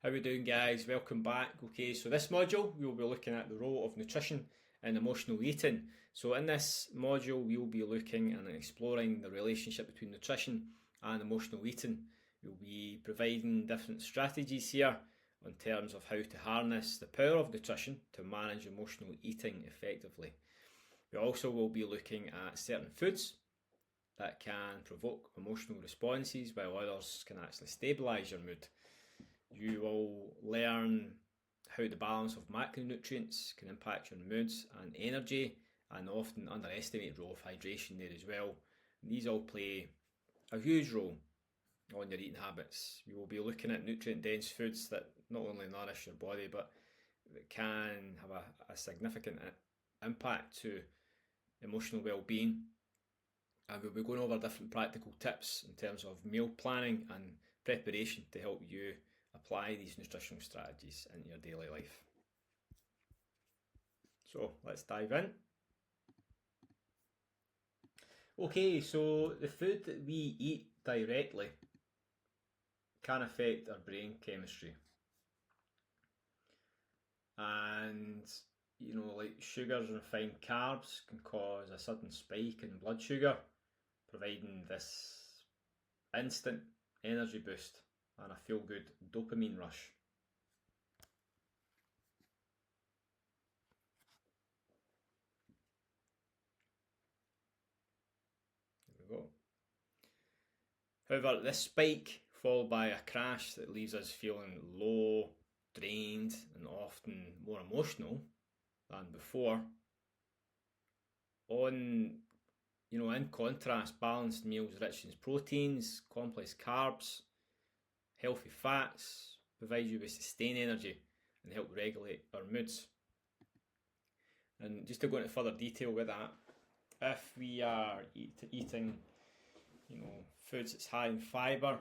How we doing, guys? Welcome back. Okay, so this module we will be looking at the role of nutrition in emotional eating. So in this module we will be looking and exploring the relationship between nutrition and emotional eating. We'll be providing different strategies here in terms of how to harness the power of nutrition to manage emotional eating effectively. We also will be looking at certain foods that can provoke emotional responses while others can actually stabilise your mood. You will learn how the balance of macronutrients can impact your moods and energy, and often underestimated role of hydration there as well. And these all play a huge role on your eating habits. We will be looking at nutrient dense foods that not only nourish your body but can have a significant impact to emotional well-being. And we'll be going over different practical tips in terms of meal planning and preparation to help you apply these nutritional strategies in your daily life. So let's dive in. Okay, so the food that we eat directly can affect our brain chemistry. And like sugars and refined carbs can cause a sudden spike in blood sugar, providing this instant energy boost and a feel-good dopamine rush. There we go. However, this spike followed by a crash that leaves us feeling low, drained, and often more emotional than before. In contrast, balanced meals rich in proteins, complex carbs, healthy fats provide you with sustained energy and help regulate our moods. And just to go into further detail with that, if we are eating foods that's high in fibre,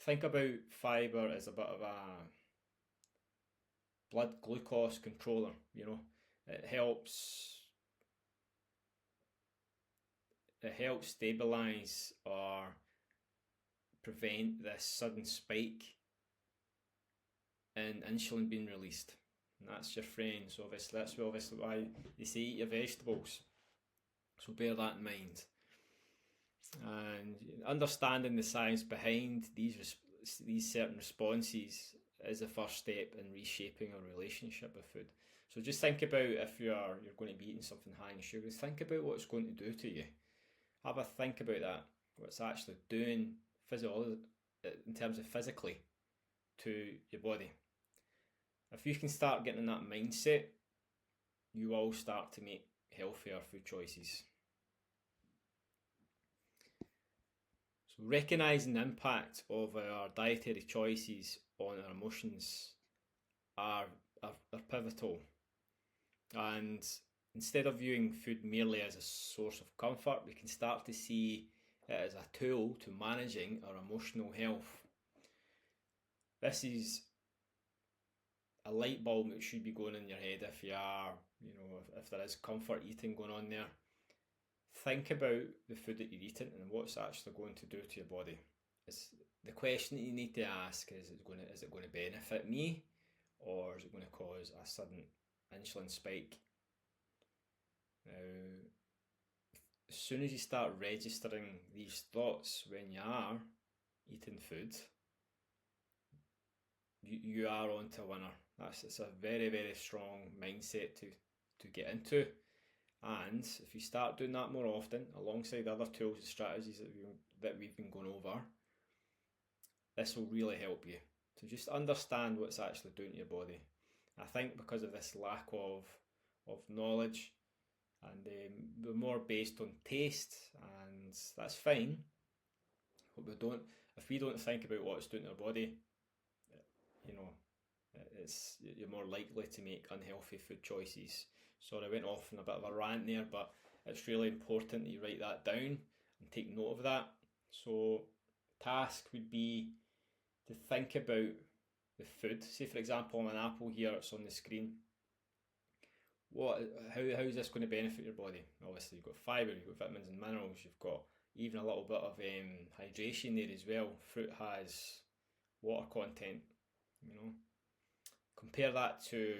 think about fibre as a bit of a blood glucose controller. It helps stabilise or prevent this sudden spike in insulin being released. And that's your friend, so that's obviously why they say eat your vegetables. So bear that in mind. And understanding the science behind these certain responses is the first step in reshaping our relationship with food. So just think about if you're going to be eating something high in sugar, think about what it's going to do to you. Have a think about that, what it's actually doing in terms of physically to your body. If you can start getting in that mindset, you will start to make healthier food choices. So recognising the impact of our dietary choices on our emotions are pivotal. And instead of viewing food merely as a source of comfort, we can start to see it as a tool to managing our emotional health. This is a light bulb that should be going in your head if if there is comfort eating going on there. Think about the food that you're eating and what's actually going to do to your body. The question that you need to ask is it going to benefit me, or is it going to cause a sudden insulin spike? Now, as soon as you start registering these thoughts when you are eating food, you are on to a winner. It's a very, very strong mindset to get into. And if you start doing that more often, alongside other tools and strategies that we've been going over, this will really help you to just understand what's actually doing to your body. I think because of this lack of knowledge, and we're more based on taste, and that's fine. But if we don't think about what it's doing to our body, you're more likely to make unhealthy food choices. Sorry, I went off on a bit of a rant there, but it's really important that you write that down and take note of that. So, task would be to think about the food. Say, for example, on an apple here, it's on the screen. How is this going to benefit your body? Obviously, you've got fibre, you've got vitamins and minerals, you've got even a little bit of hydration there as well. Fruit has water content, You know, compare that to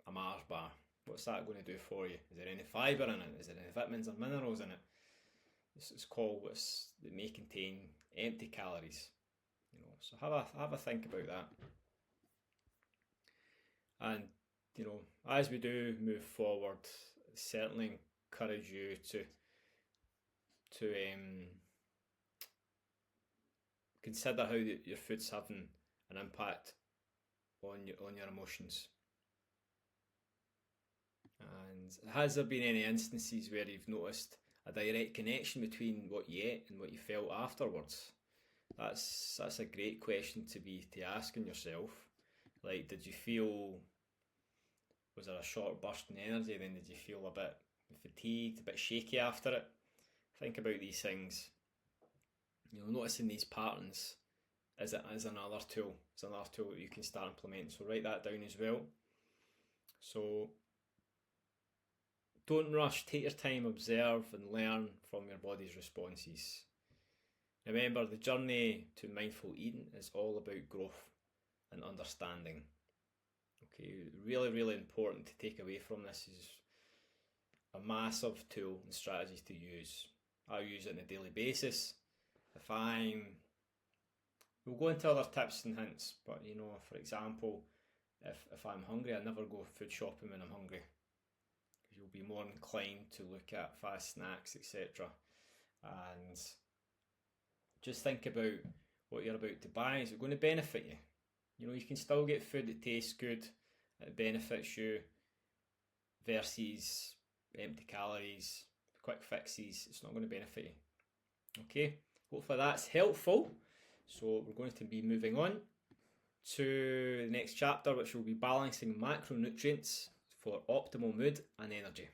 a Mars bar. What's that going to do for you? Is there any fibre in it? Is there any vitamins or minerals in it? This is called what's that may contain empty calories. You know, so have a think about that. And you know, as we do move forward, certainly encourage you to consider how your food's having an impact on your emotions. And has there been any instances where you've noticed a direct connection between what you ate and what you felt afterwards? That's a great question to be asking yourself. Like, did you feel, was there a short burst in energy? Then did you feel a bit fatigued, a bit shaky after it? Think about these things. You know, noticing these patterns is another tool. It's another tool that you can start implementing. So write that down as well. So don't rush, take your time, observe and learn from your body's responses. Remember, the journey to mindful eating is all about growth and understanding. Okay, really, really important to take away from this is a massive tool and strategies to use. I use it on a daily basis. We'll go into other tips and hints, but you know, for example, if I'm hungry, I never go food shopping when I'm hungry. You'll be more inclined to look at fast snacks, etc. And just think about what you're about to buy. Is it going to benefit you? You know, you can still get food that tastes good, that benefits you, versus empty calories, quick fixes. It's not going to benefit you. Okay, hopefully that's helpful. So we're going to be moving on to the next chapter, which will be balancing macronutrients for optimal mood and energy.